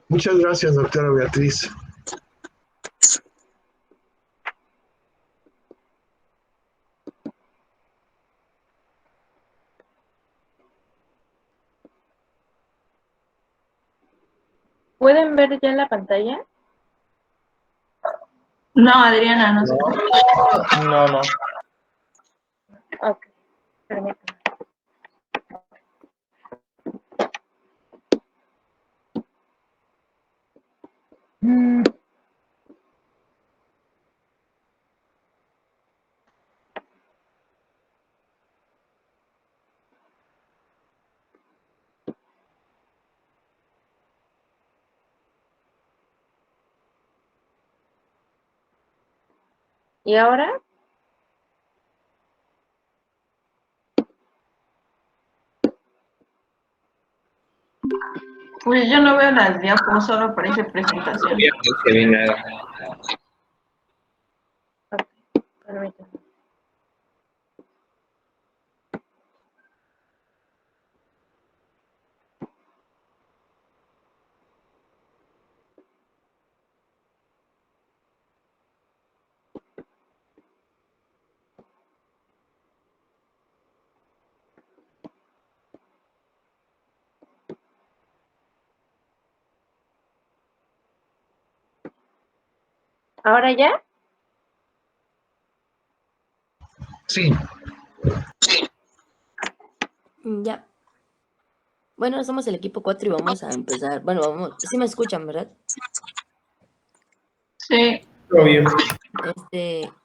Muchas gracias, doctora Beatriz. ¿Pueden ver ya la pantalla? No, Adriana, no sé. No. Ok, permítanme. ¿Y ahora? Pues yo no veo las diapos, solo aparece presentación. No se ve nada. Ok, permítanme. ¿Ahora ya? Sí. Ya. Bueno, somos el equipo 4 y vamos a empezar. Bueno, vamos. Sí me escuchan, ¿verdad? Sí. Todo bien.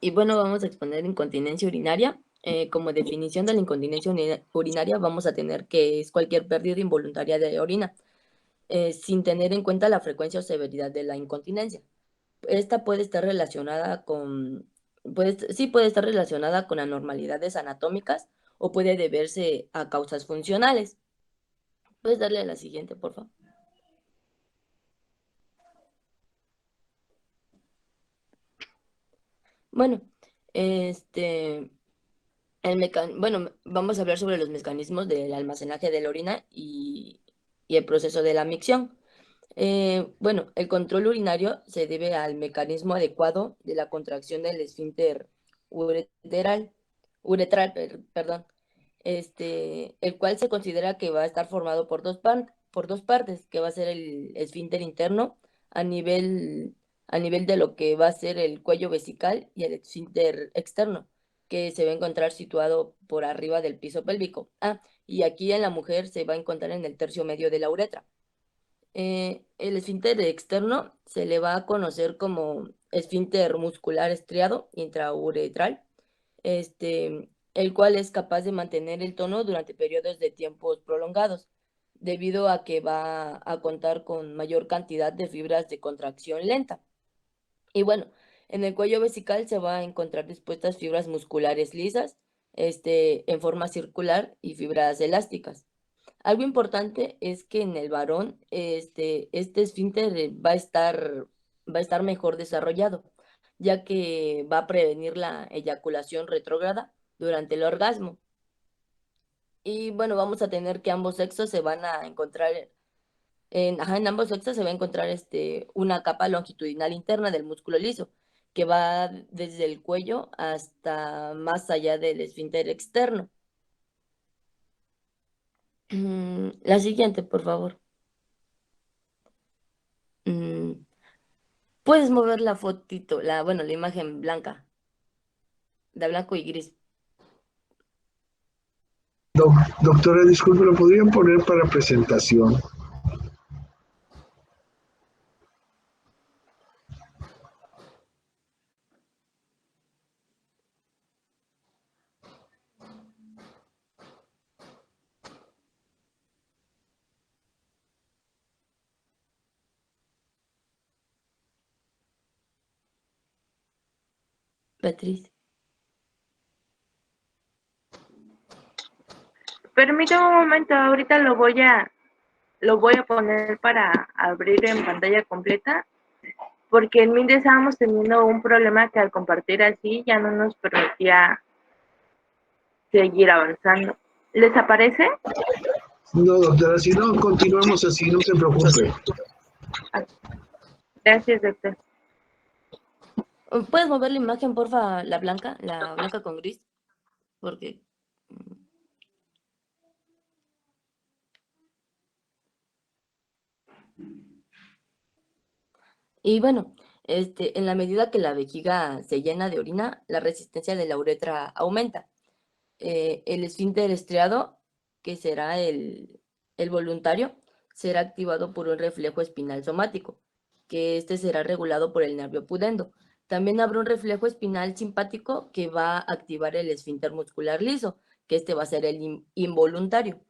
Y bueno, vamos a exponer incontinencia urinaria. Como definición de la incontinencia urinaria, vamos a tener que es cualquier pérdida involuntaria de orina, sin tener en cuenta la frecuencia o severidad de la incontinencia. Esta puede estar relacionada con, sí puede estar relacionada con anormalidades anatómicas o puede deberse a causas funcionales. ¿Puedes darle a la siguiente, por favor? Bueno, bueno, vamos a hablar sobre los mecanismos del almacenaje de la orina y el proceso de la micción. Bueno, el control urinario se debe al mecanismo adecuado de la contracción del esfínter perdón, el cual se considera que va a estar formado por dos partes, que va a ser el esfínter interno a nivel, a nivel de lo que va a ser el cuello vesical y el esfínter externo, que se va a encontrar situado por arriba del piso pélvico. Y aquí en la mujer se va a encontrar en el tercio medio de la uretra. El esfínter externo se le va a conocer como esfínter muscular estriado intrauretral, el cual es capaz de mantener el tono durante periodos de tiempos prolongados, debido a que va a contar con mayor cantidad de fibras de contracción lenta. Y bueno, en el cuello vesical se va a encontrar dispuestas fibras musculares lisas, en forma circular y fibras elásticas. Algo importante es que en el varón este esfínter va a estar mejor desarrollado, ya que va a prevenir la eyaculación retrógrada durante el orgasmo. Y bueno, vamos a tener que ambos sexos se van a encontrar en ambos sexos se va a encontrar una capa longitudinal interna del músculo liso, que va desde el cuello hasta más allá del esfínter externo. La siguiente, por favor. Puedes mover la fotito, bueno, la imagen blanca, de blanco y gris. Doctora, disculpe, ¿lo podrían poner para presentación? Beatriz. Permítame un momento, ahorita lo voy a poner para abrir en pantalla completa, porque en Minde estábamos teniendo un problema que al compartir así ya no nos permitía seguir avanzando. ¿Les aparece? No, doctora, si no, continuamos así, no se preocupe. Gracias, doctor. ¿Puedes mover la imagen, porfa, la blanca con gris? Porque... Y bueno, en la medida que la vejiga se llena de orina, la resistencia de la uretra aumenta. El esfínter estriado, que será el voluntario, será activado por un reflejo espinal somático, que será regulado por el nervio pudendo. También habrá un reflejo espinal simpático que va a activar el esfínter muscular liso, que va a ser el involuntario.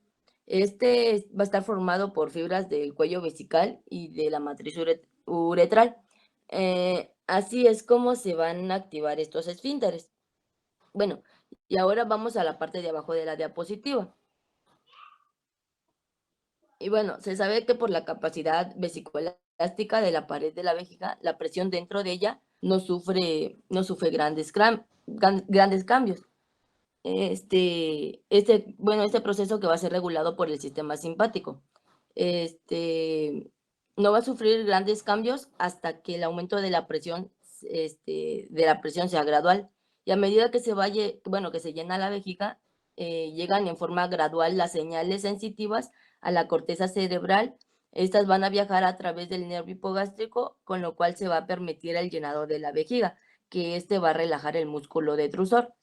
Va a estar formado por fibras del cuello vesical y de la matriz uretral. Así es como se van a activar estos esfínteres. Bueno, y ahora vamos a la parte de abajo de la diapositiva. Y bueno, se sabe que por la capacidad vesicoelástica de la pared de la vejiga, la presión dentro de ella no sufre grandes cambios. Este proceso que va a ser regulado por el sistema simpático. No va a sufrir grandes cambios hasta que el aumento de la presión, sea gradual. Y a medida que que se llena la vejiga, llegan en forma gradual las señales sensitivas a la corteza cerebral. Estas van a viajar a través del nervio hipogástrico, con lo cual se va a permitir el llenado de la vejiga, que va a relajar el músculo detrusor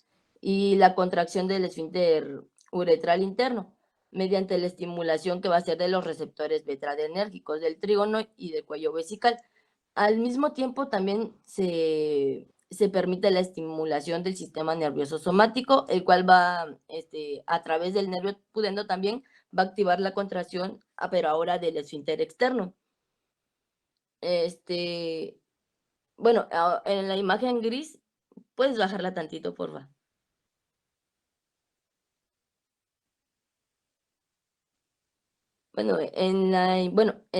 y la contracción del esfínter uretral interno, mediante la estimulación que va a ser de los receptores beta-adrenérgicos del trígono y del cuello vesical. Al mismo tiempo, también se permite la estimulación del sistema nervioso somático, el cual va, a través del nervio pudendo también, va a activar la contracción, pero ahora del esfínter externo. Bueno, en la imagen gris, puedes bajarla tantito, por favor. Bueno, en la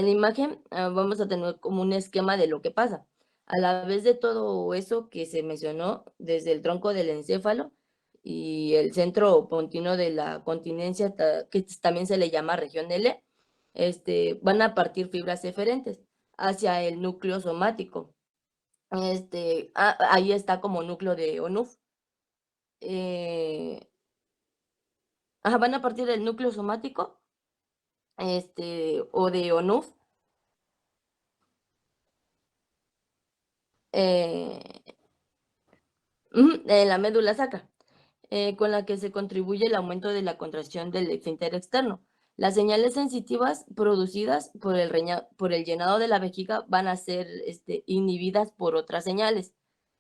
imagen vamos a tener como un esquema de lo que pasa. A la vez de todo eso que se mencionó, desde el tronco del encéfalo y el centro pontino de la continencia, que también se le llama región L, van a partir fibras eferentes hacia el núcleo somático. Ahí está como núcleo de ONUF. Van a partir del núcleo somático o de ONUF, en la médula sacra, con la que se contribuye el aumento de la contracción del esfínter externo. Las señales sensitivas producidas por el llenado de la vejiga van a ser inhibidas por otras señales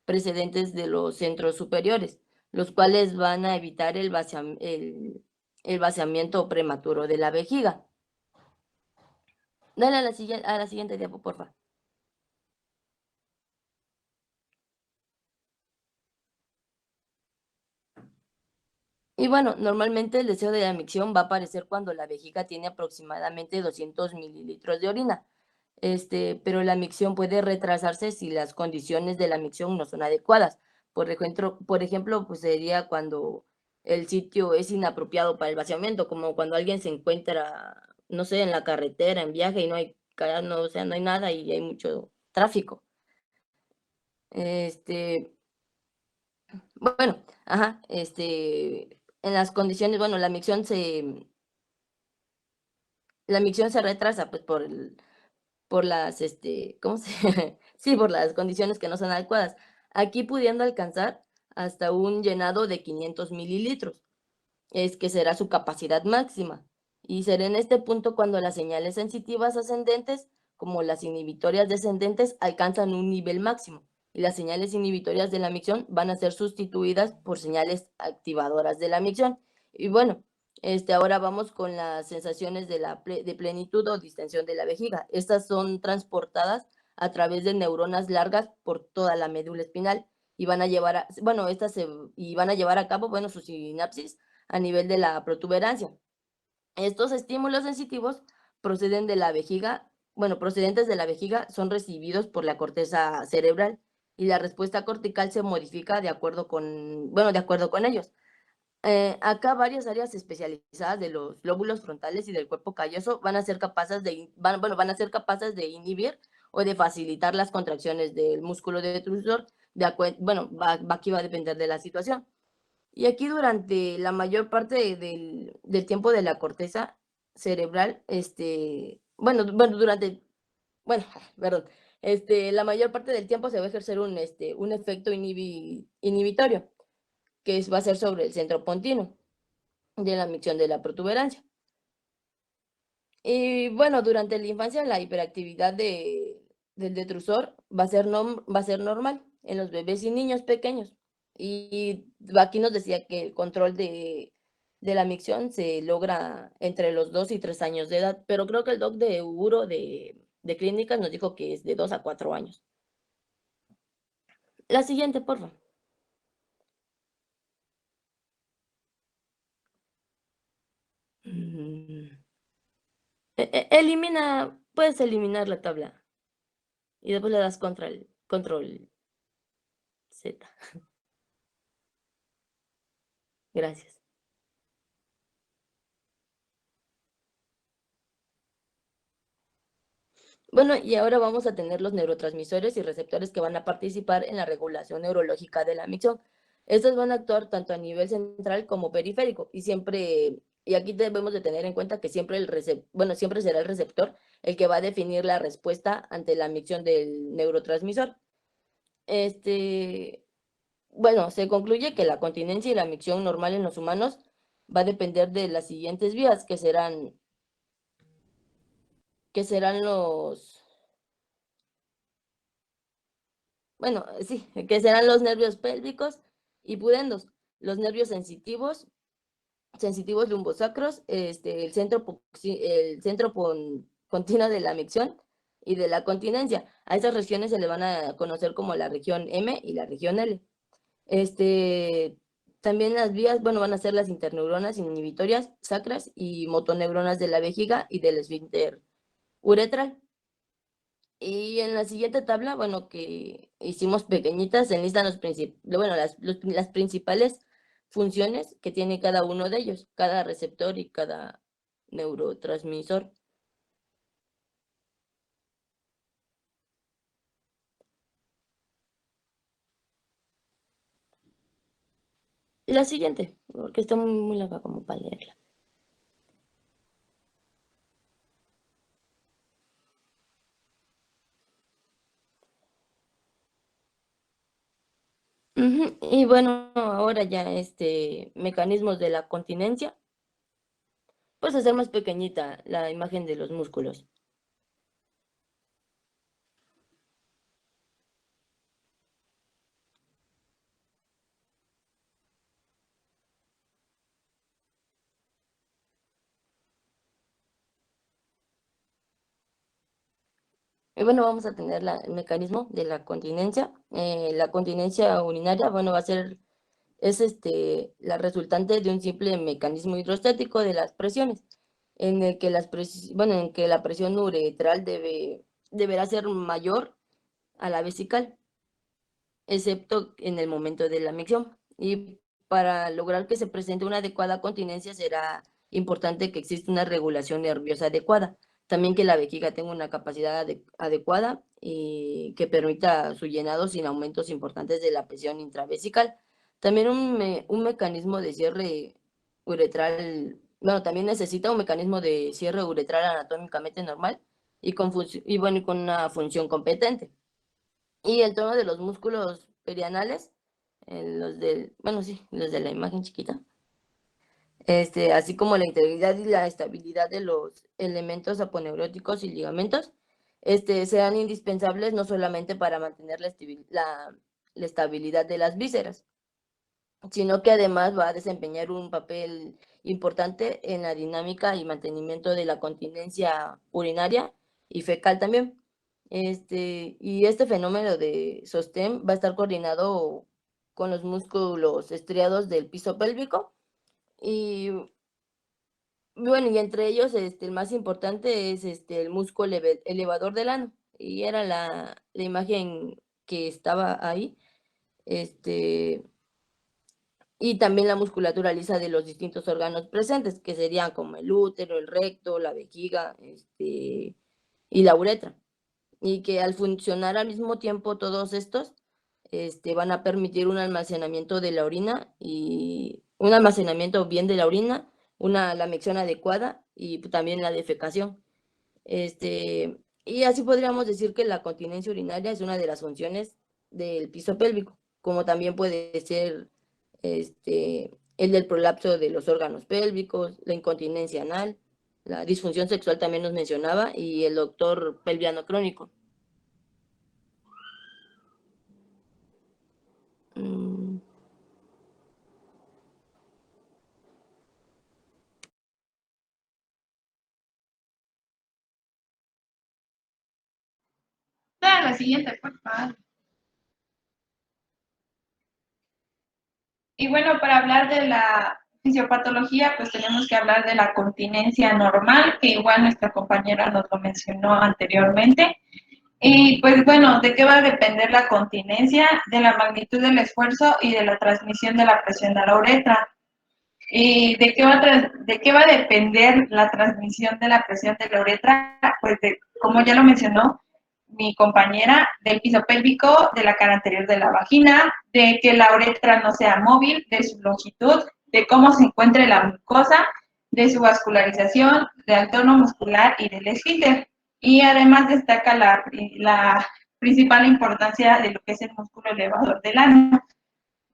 precedentes de los centros superiores, los cuales van a evitar el vaciamiento prematuro de la vejiga. Dale a la siguiente diapo, por favor. Y bueno, normalmente el deseo de la micción va a aparecer cuando la vejiga tiene aproximadamente 200 mililitros de orina. Pero la micción puede retrasarse si las condiciones de la micción no son adecuadas. Por ejemplo, pues sería cuando el sitio es inapropiado para el vaciamiento, como cuando alguien se encuentra, no sé, en la carretera, en viaje y no hay nada y hay mucho tráfico. Bueno, en las condiciones, bueno, la micción se retrasa pues por las, ¿cómo se? Sí, por las condiciones que no son adecuadas. Aquí pudiendo alcanzar hasta un llenado de 500 mililitros, que será su capacidad máxima. Y será en este punto cuando las señales sensitivas ascendentes, como las inhibitorias descendentes, alcanzan un nivel máximo. Y las señales inhibitorias de la micción van a ser sustituidas por señales activadoras de la micción. Y bueno, ahora vamos con las sensaciones de plenitud o distensión de la vejiga. Estas son transportadas a través de neuronas largas por toda la médula espinal y van a llevar a, cabo, su sinapsis a nivel de la protuberancia. Estos estímulos sensitivos procedentes de la vejiga son recibidos por la corteza cerebral y la respuesta cortical se modifica de acuerdo con ellos. Acá varias áreas especializadas de los lóbulos frontales y del cuerpo calloso van a ser capaces van a ser capaces de inhibir o de facilitar las contracciones del músculo detrusor. Aquí va a depender de la situación. Y aquí durante la mayor parte del tiempo de la corteza cerebral, perdón, la mayor parte del tiempo se va a ejercer un efecto inhibitorio, va a ser sobre el centro pontino de la micción de la protuberancia. Y bueno, durante la infancia la hiperactividad del detrusor va a ser normal en los bebés y niños pequeños. Y aquí nos decía que el control de la micción se logra entre los 2 y 3 años de edad, pero creo que el doc de Uro de clínicas nos dijo que es de 2 a 4 años. La siguiente, por favor. Puedes eliminar la tabla y después le das control Z. Gracias. Bueno, y ahora vamos a tener los neurotransmisores y receptores que van a participar en la regulación neurológica de la micción. Estos van a actuar tanto a nivel central como periférico y aquí debemos de tener en cuenta que siempre siempre será el receptor el que va a definir la respuesta ante la micción del neurotransmisor. Se concluye que la continencia y la micción normal en los humanos va a depender de las siguientes vías, que serán los nervios pélvicos y pudendos, los nervios sensitivos lumbosacros, el centro continuo de la micción y de la continencia. A esas regiones se le van a conocer como la región M y la región L. También las vías, van a ser las interneuronas inhibitorias sacras y motoneuronas de la vejiga y del esfínter uretral. Y en la siguiente tabla, que hicimos pequeñitas, se enlistan las principales funciones que tiene cada uno de ellos, cada receptor y cada neurotransmisor. La siguiente, porque está muy larga como para leerla. Y bueno, ahora ya mecanismos de la continencia, pues hacer más pequeñita la imagen de los músculos. Y bueno, vamos a tener el mecanismo de la continencia. La continencia urinaria, es la resultante de un simple mecanismo hidrostático de las presiones, en el que en que la presión uretral deberá ser mayor a la vesical, excepto en el momento de la micción. Y para lograr que se presente una adecuada continencia será importante que exista una regulación nerviosa adecuada. También que la vejiga tenga una capacidad adecuada y que permita su llenado sin aumentos importantes de la presión intravesical. También un mecanismo de cierre uretral, también necesita un mecanismo de cierre uretral anatómicamente normal y con una función competente. Y el tono de los músculos perianales, los de la imagen chiquita, así como la integridad y la estabilidad de los elementos aponeuróticos y ligamentos, serán indispensables no solamente para mantener la estabilidad de las vísceras, sino que además va a desempeñar un papel importante en la dinámica y mantenimiento de la continencia urinaria y fecal también. Y este fenómeno de sostén va a estar coordinado con los músculos estriados del piso pélvico y y entre ellos el más importante es el músculo elevador del ano, y era la imagen que estaba ahí. y también la musculatura lisa de los distintos órganos presentes, que serían como el útero, el recto, la vejiga, y la uretra. Y que al funcionar al mismo tiempo todos estos, van a permitir un almacenamiento de la orina y un almacenamiento bien de la orina, la micción adecuada y también la defecación. Y así podríamos decir que la continencia urinaria es una de las funciones del piso pélvico, como también puede ser el del prolapso de los órganos pélvicos, la incontinencia anal, la disfunción sexual también nos mencionaba, y el dolor pelviano crónico. La siguiente, por favor. Y bueno, para hablar de la fisiopatología, pues tenemos que hablar de la continencia normal, que igual nuestra compañera nos lo mencionó anteriormente. Y pues bueno, ¿de qué va a depender la continencia? De la magnitud del esfuerzo y de la transmisión de la presión a la uretra. ¿Y de qué va a depender la transmisión de la presión de la uretra? Pues como ya lo mencionó mi compañera, del piso pélvico, de la cara anterior de la vagina, de que la uretra no sea móvil, de su longitud, de cómo se encuentre la mucosa, de su vascularización, del tono muscular y del esfínter. Y además destaca la principal importancia de lo que es el músculo elevador del ano,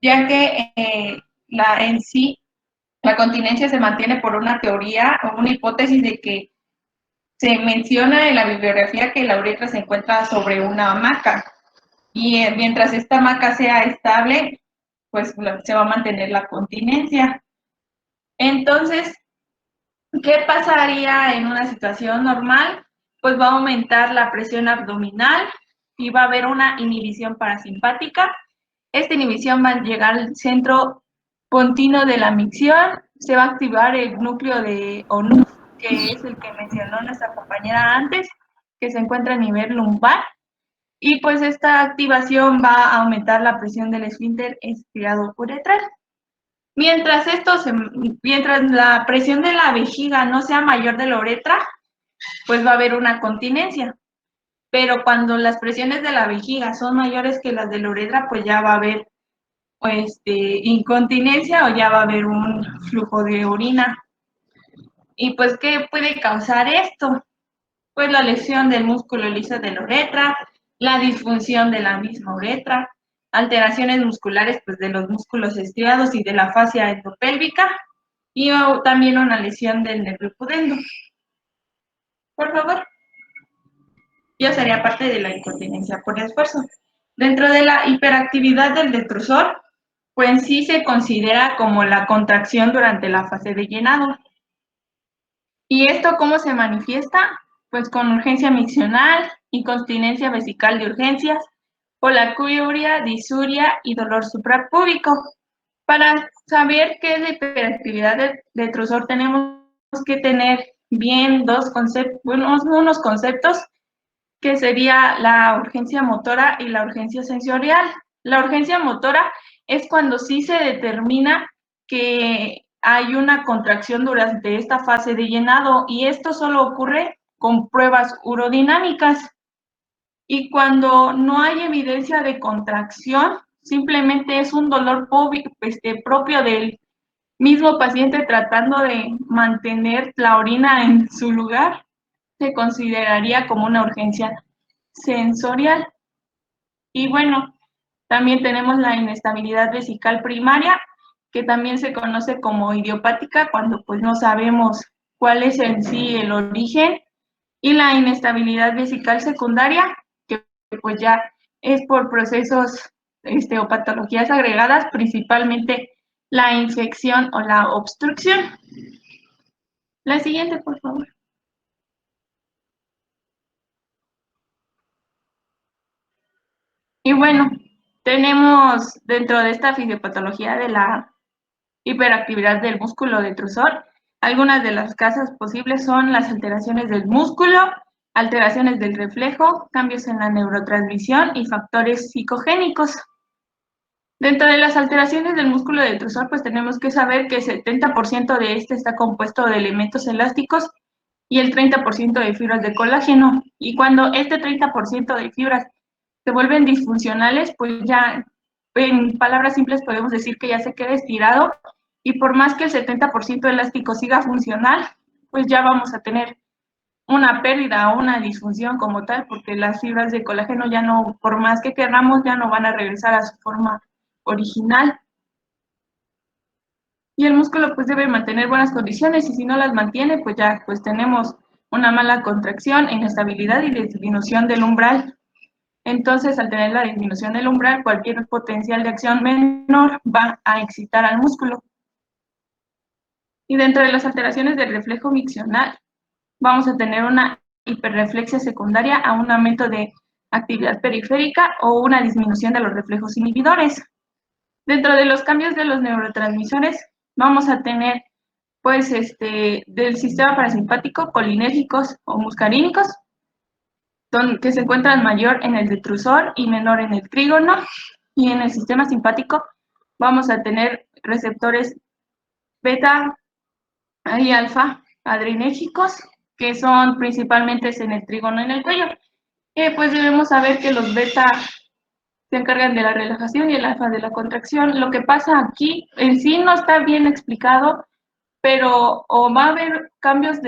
ya que en sí la continencia se mantiene por una teoría o una hipótesis de que se menciona en la bibliografía que la uretra se encuentra sobre una hamaca y mientras esta hamaca sea estable, pues se va a mantener la continencia. Entonces, ¿qué pasaría en una situación normal? Pues va a aumentar la presión abdominal y va a haber una inhibición parasimpática. Esta inhibición va a llegar al centro continuo de la micción, se va a activar el núcleo de ONU, que es el que mencionó nuestra compañera antes, que se encuentra a nivel lumbar, y pues esta activación va a aumentar la presión del esfínter estriado uretral. Mientras la presión de la vejiga no sea mayor de la uretra, pues va a haber una continencia. Pero cuando las presiones de la vejiga son mayores que las de la uretra, pues ya va a haber incontinencia o ya va a haber un flujo de orina. ¿Y pues qué puede causar esto? Pues la lesión del músculo liso de la uretra, la disfunción de la misma uretra, alteraciones musculares pues de los músculos estriados y de la fascia endopélvica y también una lesión del nervio pudendo. Por favor. Yo sería parte de la incontinencia por esfuerzo. Dentro de la hiperactividad del detrusor, pues sí se considera como la contracción durante la fase de llenado. ¿Y esto cómo se manifiesta? Pues con urgencia miccional, incontinencia vesical de urgencias, polacuria, disuria y dolor suprapúbico. Para saber qué es la hiperactividad del detrusor tenemos que tener bien unos conceptos que sería la urgencia motora y la urgencia sensorial. La urgencia motora es cuando sí se determina que hay una contracción durante esta fase de llenado y esto solo ocurre con pruebas urodinámicas. Y cuando no hay evidencia de contracción, simplemente es un dolor propio del mismo paciente tratando de mantener la orina en su lugar, se consideraría como una urgencia sensorial. Y bueno, también tenemos la inestabilidad vesical primaria, que también se conoce como idiopática, cuando pues no sabemos cuál es en sí el origen, y la inestabilidad vesical secundaria, que pues ya es por procesos o patologías agregadas, principalmente la infección o la obstrucción. La siguiente, por favor. Y bueno, tenemos dentro de esta fisiopatología de la hiperactividad del músculo detrusor, algunas de las causas posibles son las alteraciones del músculo, alteraciones del reflejo, cambios en la neurotransmisión y factores psicogénicos. Dentro de las alteraciones del músculo detrusor, pues tenemos que saber que el 70% de este está compuesto de elementos elásticos y el 30% de fibras de colágeno. Y cuando este 30% de fibras se vuelven disfuncionales, pues ya, en palabras simples, podemos decir que ya se queda estirado y por más que el 70% elástico siga funcional, pues ya vamos a tener una pérdida o una disfunción como tal, porque las fibras de colágeno ya no, por más que queramos, ya no van a regresar a su forma original. Y el músculo pues debe mantener buenas condiciones y si no las mantiene, pues ya pues tenemos una mala contracción, inestabilidad y disminución del umbral. Entonces, al tener la disminución del umbral, cualquier potencial de acción menor va a excitar al músculo. Y dentro de las alteraciones del reflejo miccional, vamos a tener una hiperreflexia secundaria a un aumento de actividad periférica o una disminución de los reflejos inhibidores. Dentro de los cambios de los neurotransmisores, vamos a tener pues del sistema parasimpático colinérgicos o muscarínicos, que se encuentran mayor en el detrusor y menor en el trígono, y en el sistema simpático vamos a tener receptores beta y alfa adrenérgicos, que son principalmente en el trígono y en el cuello. Pues debemos saber que los beta se encargan de la relajación y el alfa de la contracción. Lo que pasa aquí en sí no está bien explicado, pero o va a haber cambios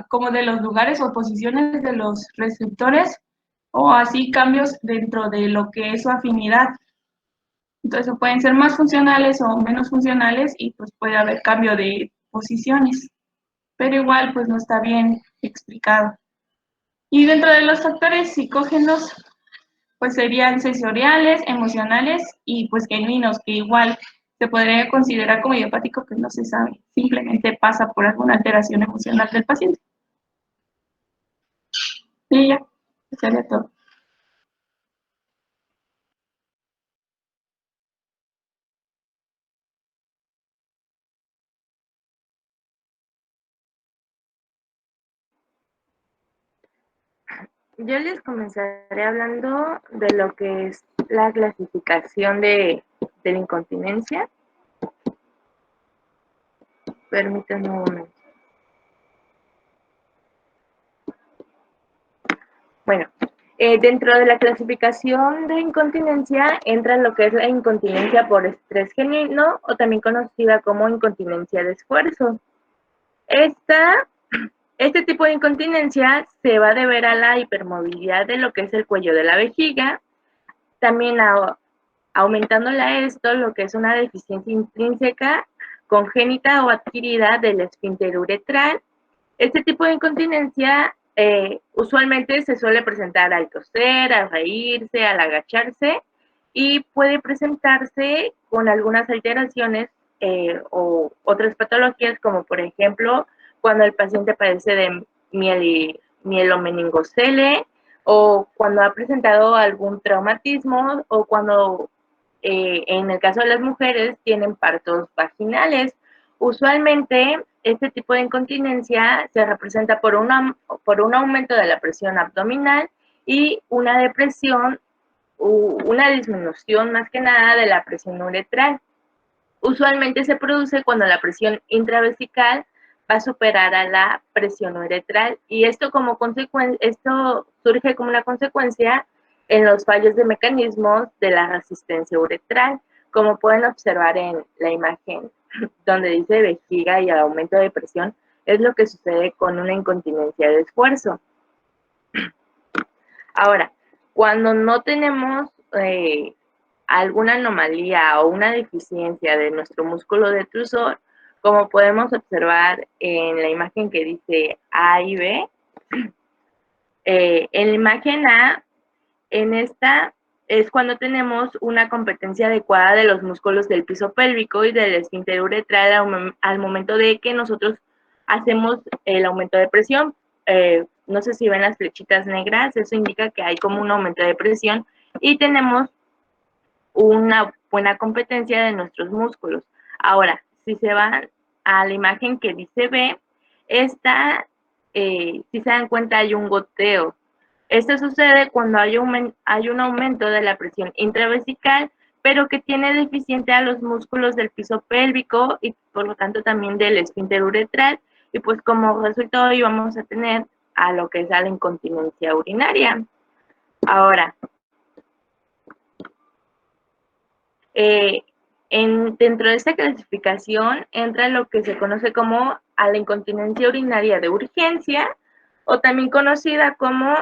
como de los lugares o posiciones de los receptores, o así cambios dentro de lo que es su afinidad. Entonces pueden ser más funcionales o menos funcionales y pues puede haber cambio de posiciones, pero igual pues no está bien explicado. Y dentro de los factores psicógenos, pues serían sensoriales, emocionales y pues genuinos, que igual se podría considerar como idiopático, que no se sabe, simplemente pasa por alguna alteración emocional del paciente. Y ya, eso sería todo. Yo les comenzaré hablando de lo que es la clasificación de la incontinencia. Permítanme un momento. Bueno, dentro de la clasificación de incontinencia entra lo que es la incontinencia por estrés genuino o también conocida como incontinencia de esfuerzo. Este tipo de incontinencia se va a deber a la hipermovilidad de lo que es el cuello de la vejiga, también aumentándole a esto lo que es una deficiencia intrínseca, congénita o adquirida del esfínter uretral. Este tipo de incontinencia usualmente se suele presentar al toser, al reírse, al agacharse y puede presentarse con algunas alteraciones o otras patologías como por ejemplo cuando el paciente padece de mielomeningocele o cuando ha presentado algún traumatismo o cuando en el caso de las mujeres tienen partos vaginales. Usualmente este tipo de incontinencia se representa por un aumento de la presión abdominal y una depresión, una disminución más que nada de la presión uretral. Usualmente se produce cuando la presión intravesical va a superar a la presión uretral y esto surge como una consecuencia en los fallos de mecanismos de la resistencia uretral, como pueden observar en la imagen donde dice vejiga y aumento de presión, es lo que sucede con una incontinencia de esfuerzo. Ahora, cuando no tenemos alguna anomalía o una deficiencia de nuestro músculo detrusor, como podemos observar en la imagen que dice A y B, en la imagen A, en esta es cuando tenemos una competencia adecuada de los músculos del piso pélvico y del esfínter uretral al momento de que nosotros hacemos el aumento de presión. No sé si ven las flechitas negras, eso indica que hay como un aumento de presión y tenemos una buena competencia de nuestros músculos. Ahora, si se van a la imagen que dice B, si se dan cuenta, hay un goteo. Esto sucede cuando hay un aumento de la presión intravesical, pero que tiene deficiente a los músculos del piso pélvico y por lo tanto también del esfínter uretral, y pues como resultado íbamos a tener a lo que es a la incontinencia urinaria. Ahora, dentro de esta clasificación entra lo que se conoce como a la incontinencia urinaria de urgencia, o también conocida como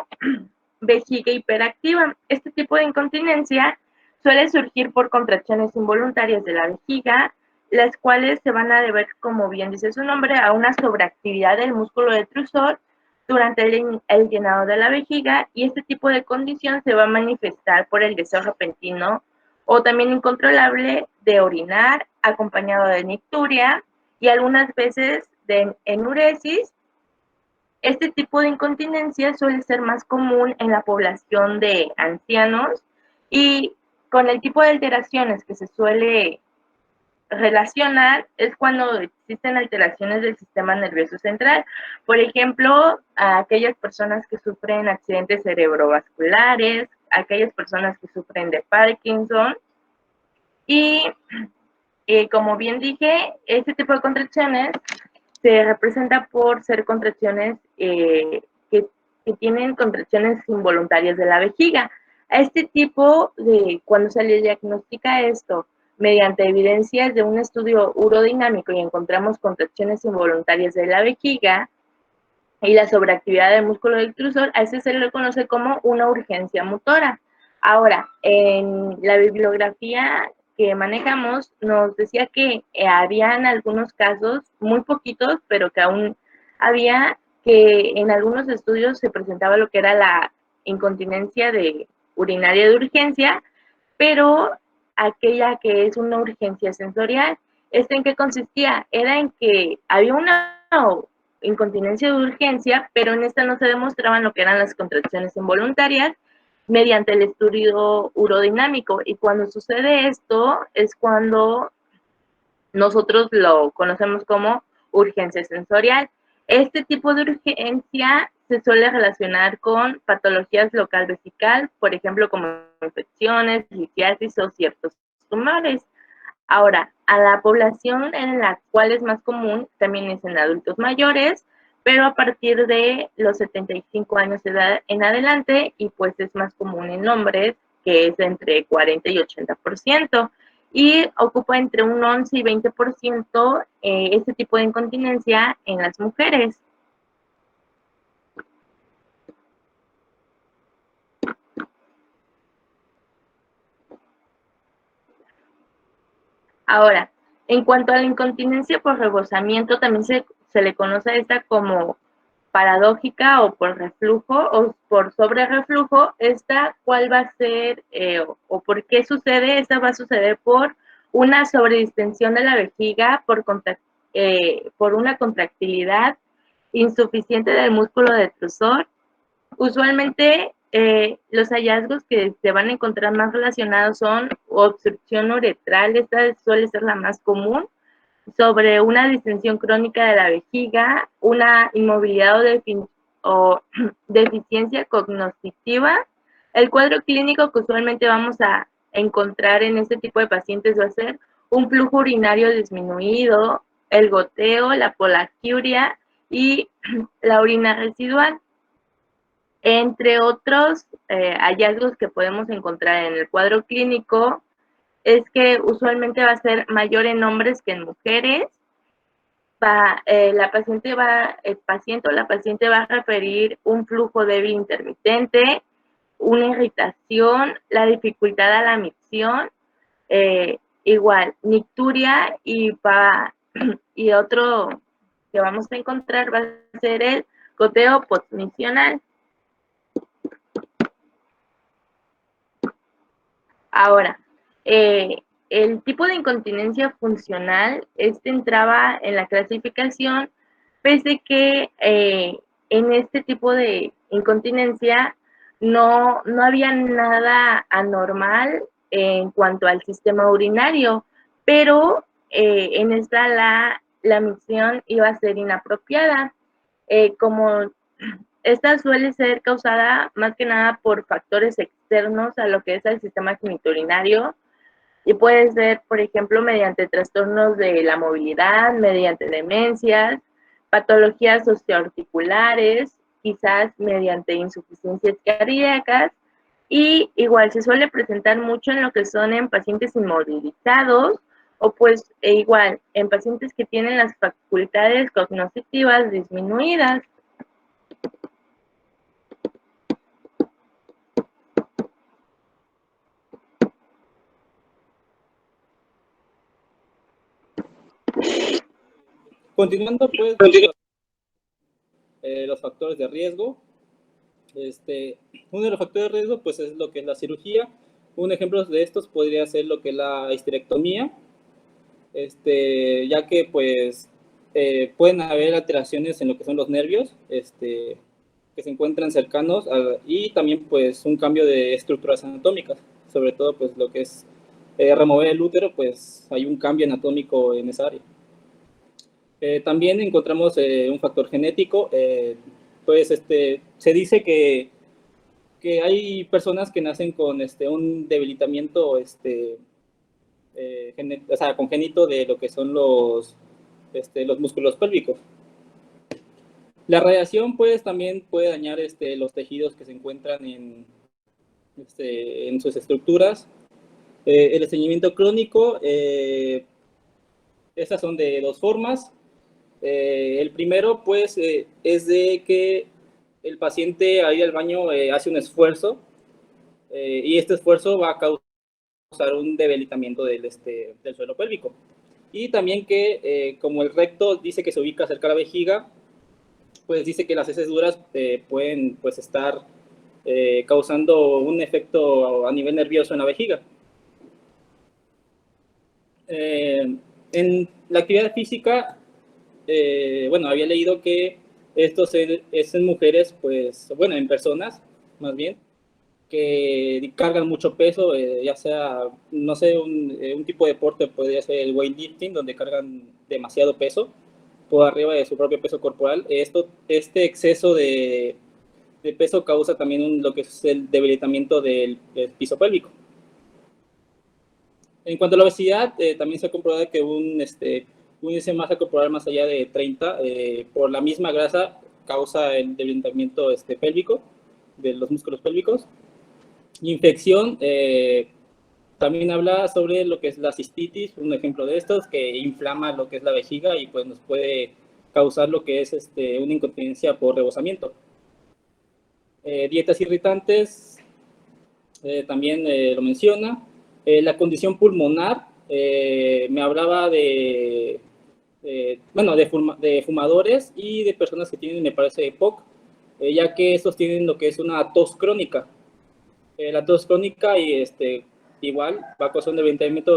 vejiga hiperactiva. Este tipo de incontinencia suele surgir por contracciones involuntarias de la vejiga, las cuales se van a deber, como bien dice su nombre, a una sobreactividad del músculo detrusor durante el llenado de la vejiga, y este tipo de condición se va a manifestar por el deseo repentino o también incontrolable de orinar, acompañado de nicturia y algunas veces de enuresis. Este tipo de incontinencia suele ser más común en la población de ancianos, y con el tipo de alteraciones que se suele relacionar es cuando existen alteraciones del sistema nervioso central. Por ejemplo, a aquellas personas que sufren accidentes cerebrovasculares, aquellas personas que sufren de Parkinson. Y como bien dije, este tipo de contracciones se representa por ser contracciones que tienen contracciones involuntarias de la vejiga. A este tipo de, cuando se le diagnostica esto mediante evidencias de un estudio urodinámico y encontramos contracciones involuntarias de la vejiga y la sobreactividad del músculo del trusor, a ese se le conoce como una urgencia motora. Ahora, en la bibliografía que manejamos nos decía que habían algunos casos, muy poquitos, pero que aún había, que en algunos estudios se presentaba lo que era la incontinencia urinaria de urgencia, pero aquella que es una urgencia sensorial. ¿Esta en qué consistía? Era en que había una incontinencia de urgencia, pero en esta no se demostraban lo que eran las contracciones involuntarias mediante el estudio urodinámico. Y cuando sucede esto es cuando nosotros lo conocemos como urgencia sensorial. Este tipo de urgencia se suele relacionar con patologías local vesical, por ejemplo, como infecciones, litiasis o ciertos tumores. Ahora, a la población en la cual es más común también es en adultos mayores, pero a partir de los 75 años de edad en adelante, y pues es más común en hombres, que es entre 40 y 80%, y ocupa entre un 11 y 20% este tipo de incontinencia en las mujeres. Ahora, en cuanto a la incontinencia por rebosamiento, también se le conoce a esta como paradójica o por reflujo o por sobrereflujo. Esta, ¿cuál va a ser o por qué sucede? Esta va a suceder por una sobredistensión de la vejiga, por una contractilidad insuficiente del músculo detrusor. Usualmente los hallazgos que se van a encontrar más relacionados son obstrucción uretral, esta suele ser la más común, sobre una distensión crónica de la vejiga, una inmovilidad o deficiencia cognitiva. El cuadro clínico que usualmente vamos a encontrar en este tipo de pacientes va a ser un flujo urinario disminuido, el goteo, la poliaquiuria y la orina residual. Entre otros hallazgos que podemos encontrar en el cuadro clínico es que usualmente va a ser mayor en hombres que en mujeres. El paciente o la paciente va a referir un flujo débil intermitente, una irritación, la dificultad a la micción, igual, nicturia, y otro que vamos a encontrar va a ser el goteo postmisional. Ahora, el tipo de incontinencia funcional, entraba en la clasificación, pese que en este tipo de incontinencia no había nada anormal en cuanto al sistema urinario, pero en esta la micción iba a ser inapropiada. Como esta suele ser causada más que nada por factores externos a lo que es el sistema genitourinario, y puede ser, por ejemplo, mediante trastornos de la movilidad, mediante demencias, patologías osteoarticulares, quizás mediante insuficiencias cardíacas, y igual se suele presentar mucho en lo que son en pacientes inmovilizados o pues igual en pacientes que tienen las facultades cognitivas disminuidas. Continuando, pues, los factores de riesgo. Uno de los factores de riesgo, pues, es lo que es la cirugía. Un ejemplo de estos podría ser lo que es la histerectomía, ya que, pues, pueden haber alteraciones en lo que son los nervios, que se encuentran cercanos, y también, pues, un cambio de estructuras anatómicas, sobre todo, pues, lo que es remover el útero, pues, hay un cambio anatómico en esa área. También encontramos un factor genético, pues se dice que hay personas que nacen con un debilitamiento o sea, congénito de lo que son los músculos pélvicos. La radiación pues también puede dañar los tejidos que se encuentran en sus estructuras. El estreñimiento crónico, estas son de dos formas. El primero, pues, es de que el paciente al ir al baño hace un esfuerzo y este esfuerzo va a causar un debilitamiento del suelo pélvico. Y también que, como el recto dice que se ubica cerca de la vejiga, pues dice que las heces duras pueden, pues, estar causando un efecto a nivel nervioso en la vejiga. En la actividad física, bueno, había leído que esto es en mujeres, pues, bueno, en personas, más bien, que cargan mucho peso, ya sea, no sé, un tipo de deporte podría ser el weightlifting, donde cargan demasiado peso por arriba de su propio peso corporal. Este exceso de peso causa también lo que es el debilitamiento del piso pélvico. En cuanto a la obesidad, también se ha comprobado que un índice de masa corporal más allá de 30, por la misma grasa, causa el debilitamiento pélvico, de los músculos pélvicos. Infección, también habla sobre lo que es la cistitis, un ejemplo de estos, que inflama lo que es la vejiga y pues nos puede causar lo que es una incontinencia por rebosamiento. Dietas irritantes, también lo menciona. La condición pulmonar, me hablaba bueno, de fumadores y de personas que tienen, me parece, EPOC, ya que estos tienen lo que es una tos crónica. La tos crónica y igual va a causar un debilitamiento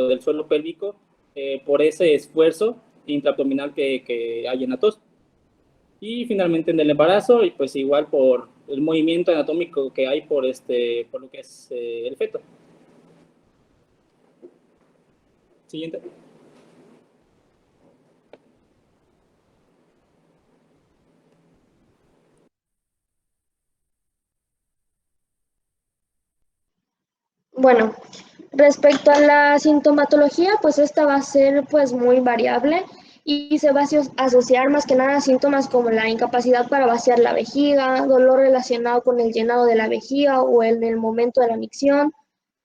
del suelo pélvico por ese esfuerzo intraabdominal que hay en la tos. Y finalmente en el embarazo, y pues igual por el movimiento anatómico que hay por lo que es el feto. Siguiente. Bueno, respecto a la sintomatología, pues esta va a ser pues muy variable y se va a asociar más que nada a síntomas como la incapacidad para vaciar la vejiga, dolor relacionado con el llenado de la vejiga o en el momento de la micción,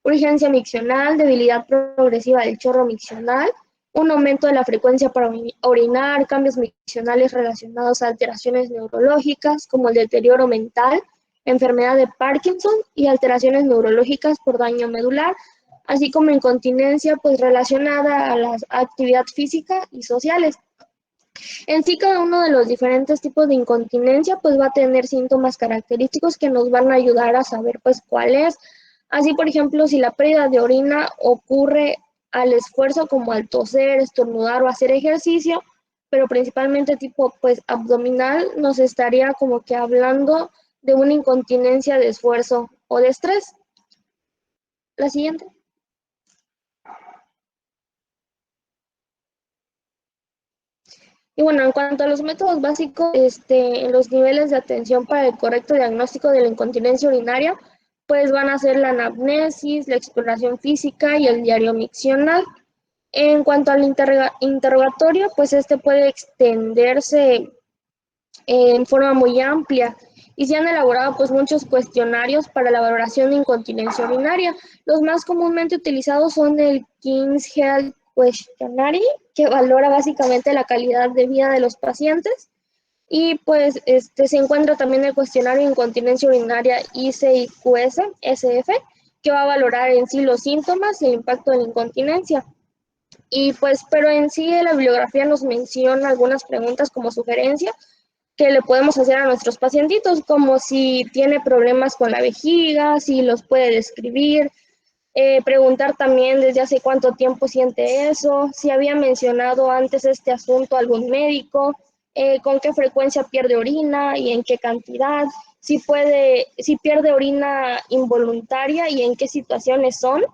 urgencia miccional, debilidad progresiva del chorro miccional, un aumento de la frecuencia para orinar, cambios miccionales relacionados a alteraciones neurológicas como el deterioro mental, enfermedad de Parkinson y alteraciones neurológicas por daño medular, así como incontinencia pues relacionada a la actividad física y sociales. En sí, cada uno de los diferentes tipos de incontinencia pues va a tener síntomas característicos que nos van a ayudar a saber pues cuál es. Así, por ejemplo, si la pérdida de orina ocurre al esfuerzo como al toser, estornudar o hacer ejercicio, pero principalmente tipo pues abdominal, nos estaría como que hablando de una incontinencia de esfuerzo o de estrés. La siguiente. Y bueno, en cuanto a los métodos básicos, en los niveles de atención para el correcto diagnóstico de la incontinencia urinaria, pues van a ser la anamnesis, la exploración física y el diario miccional. En cuanto al interrogatorio, pues este puede extenderse en forma muy amplia y se han elaborado pues muchos cuestionarios para la valoración de incontinencia urinaria. Los más comúnmente utilizados son el King's Health Questionnaire, que valora básicamente la calidad de vida de los pacientes, y pues se encuentra también el cuestionario de incontinencia urinaria ICIQS SF, que va a valorar en sí los síntomas y el impacto de la incontinencia. Y pues, pero en sí la bibliografía nos menciona algunas preguntas como sugerencia que le podemos hacer a nuestros pacientitos, como si tiene problemas con la vejiga, si los puede describir, preguntar también desde hace cuánto tiempo siente eso, si había mencionado antes este asunto a algún médico, con qué frecuencia pierde orina y en qué cantidad, si pierde orina involuntaria y en qué situaciones son,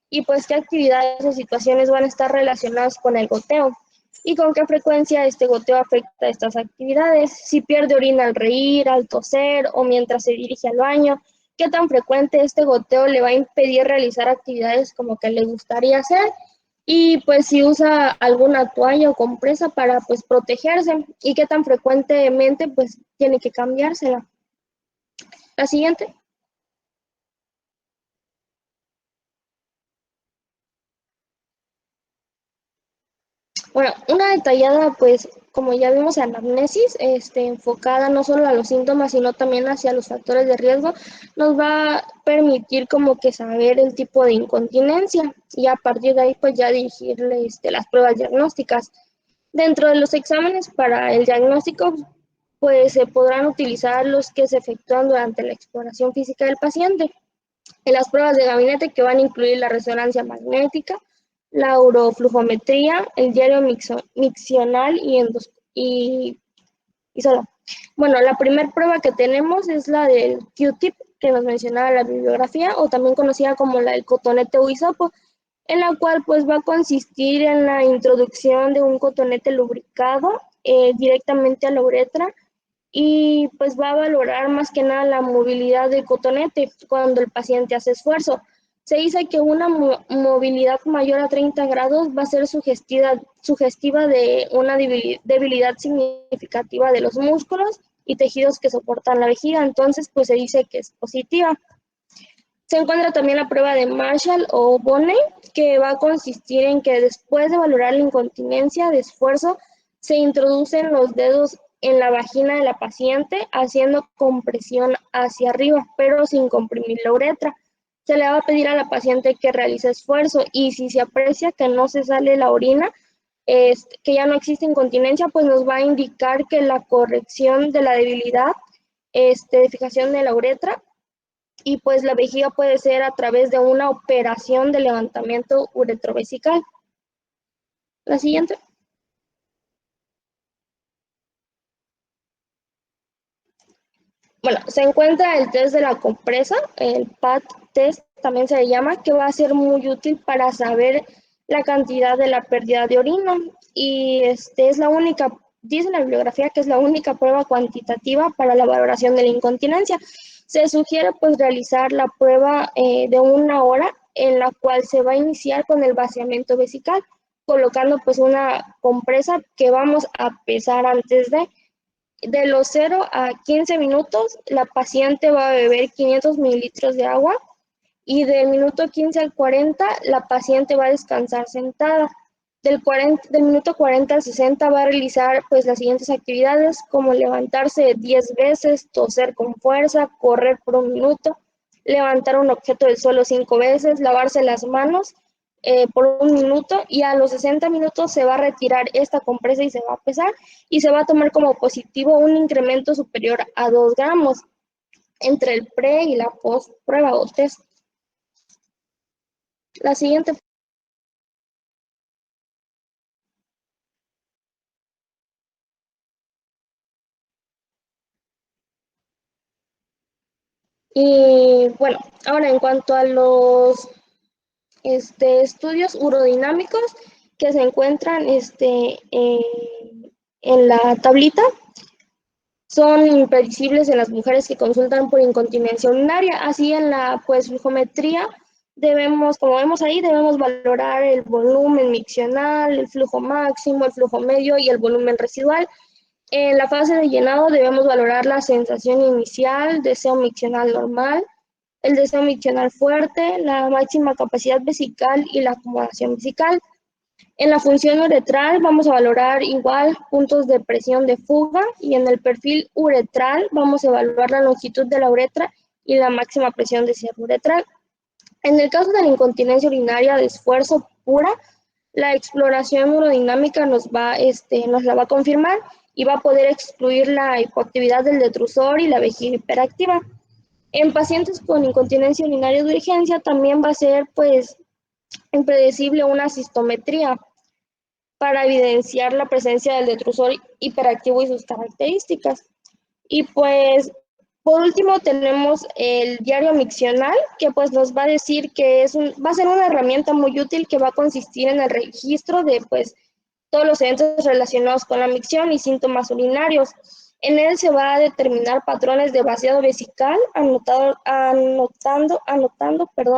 y pues qué actividades o situaciones van a estar relacionadas con el goteo y con qué frecuencia este goteo afecta estas actividades, si pierde orina al reír, al toser o mientras se dirige al baño, qué tan frecuente este goteo le va a impedir realizar actividades como que le gustaría hacer, y pues si usa alguna toalla o compresa para pues protegerse y qué tan frecuentemente pues tiene que cambiársela. La siguiente. Bueno, una detallada, pues, como ya vimos, anamnesis, enfocada no solo a los síntomas, sino también hacia los factores de riesgo, nos va a permitir como que saber el tipo de incontinencia y a partir de ahí, pues, ya dirigirle las pruebas diagnósticas. Dentro de los exámenes para el diagnóstico, pues, se podrán utilizar los que se efectúan durante la exploración física del paciente. En las pruebas de gabinete, que van a incluir la resonancia magnética, la uroflujometría, el diario miccional y solo. Bueno, la primera prueba que tenemos es la del Q-tip, que nos mencionaba la bibliografía, o también conocida como la del cotonete o hisopo, en la cual pues va a consistir en la introducción de un cotonete lubricado directamente a la uretra, y pues va a valorar más que nada la movilidad del cotonete cuando el paciente hace esfuerzo. Se dice que una movilidad mayor a 30 grados va a ser sugestiva de una debilidad significativa de los músculos y tejidos que soportan la vejiga, entonces pues se dice que es positiva. Se encuentra también la prueba de Marshall o Bonney, que va a consistir en que después de valorar la incontinencia de esfuerzo, se introducen los dedos en la vagina de la paciente haciendo compresión hacia arriba, pero sin comprimir la uretra. Se le va a pedir a la paciente que realice esfuerzo y si se aprecia que no se sale la orina, que ya no existe incontinencia, pues nos va a indicar que la corrección de la debilidad de fijación de la uretra, y pues la vejiga puede ser a través de una operación de levantamiento uretrovesical. La siguiente. Bueno, se encuentra el test de la compresa, el PAT test también se le llama, que va a ser muy útil para saber la cantidad de la pérdida de orina, y es la única, dice la bibliografía que es la única prueba cuantitativa para la valoración de la incontinencia. Se sugiere pues realizar la prueba de 1 hora, en la cual se va a iniciar con el vaciamiento vesical, colocando pues una compresa que vamos a pesar antes de los 0 a 15 minutos, la paciente va a beber 500 mililitros de agua, y del minuto 15 al 40, la paciente va a descansar sentada. Del minuto 40 al 60 va a realizar pues las siguientes actividades, como levantarse 10 veces, toser con fuerza, correr por 1 minuto, levantar un objeto del suelo 5 veces, lavarse las manos por 1 minuto, y a los 60 minutos se va a retirar esta compresa y se va a pesar y se va a tomar como positivo un incremento superior a 2 gramos entre el pre y la post prueba o test. La siguiente. Y bueno, ahora en cuanto a los estudios urodinámicos que se encuentran en la tablita, son impredecibles en las mujeres que consultan por incontinencia urinaria. Así en la pues flujometría debemos, como vemos ahí, debemos valorar el volumen miccional, el flujo máximo, el flujo medio y el volumen residual. En la fase de llenado debemos valorar la sensación inicial, deseo miccional normal, el deseo miccional fuerte, la máxima capacidad vesical y la acomodación vesical. En la función uretral vamos a valorar igual puntos de presión de fuga y en el perfil uretral vamos a evaluar la longitud de la uretra y la máxima presión de cierre uretral. En el caso de la incontinencia urinaria de esfuerzo pura, la exploración urodinámica nos la va a confirmar y va a poder excluir la hipoactividad del detrusor y la vejiga hiperactiva. En pacientes con incontinencia urinaria de urgencia también va a ser pues impredecible una cistometría para evidenciar la presencia del detrusor hiperactivo y sus características. Y pues por último tenemos el diario miccional, que pues nos va a decir que va a ser una herramienta muy útil que va a consistir en el registro de pues todos los eventos relacionados con la micción y síntomas urinarios. En él se va a determinar patrones de vaciado vesical, anotando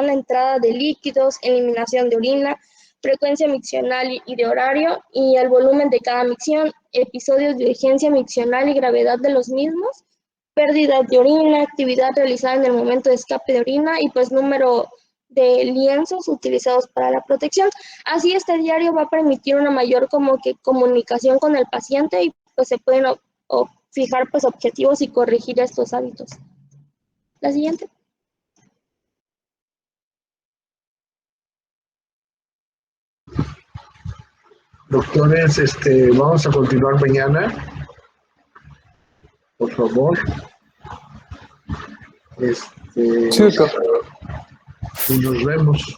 la entrada de líquidos, eliminación de orina, frecuencia miccional y de horario, y el volumen de cada micción, episodios de urgencia miccional y gravedad de los mismos, pérdida de orina, actividad realizada en el momento de escape de orina y pues número de lienzos utilizados para la protección. Así este diario va a permitir una mayor comunicación con el paciente y pues se pueden fijar pues objetivos y corregir estos hábitos. La siguiente. Doctores, vamos a continuar mañana. Por favor. Sí, doctor. Y nos vemos.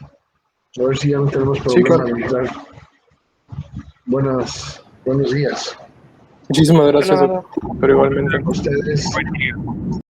A ver si ya no tenemos Sí, problema. claro. Buenos días. Muchísimas gracias, Nada. doctor. Pero igualmente. A ustedes.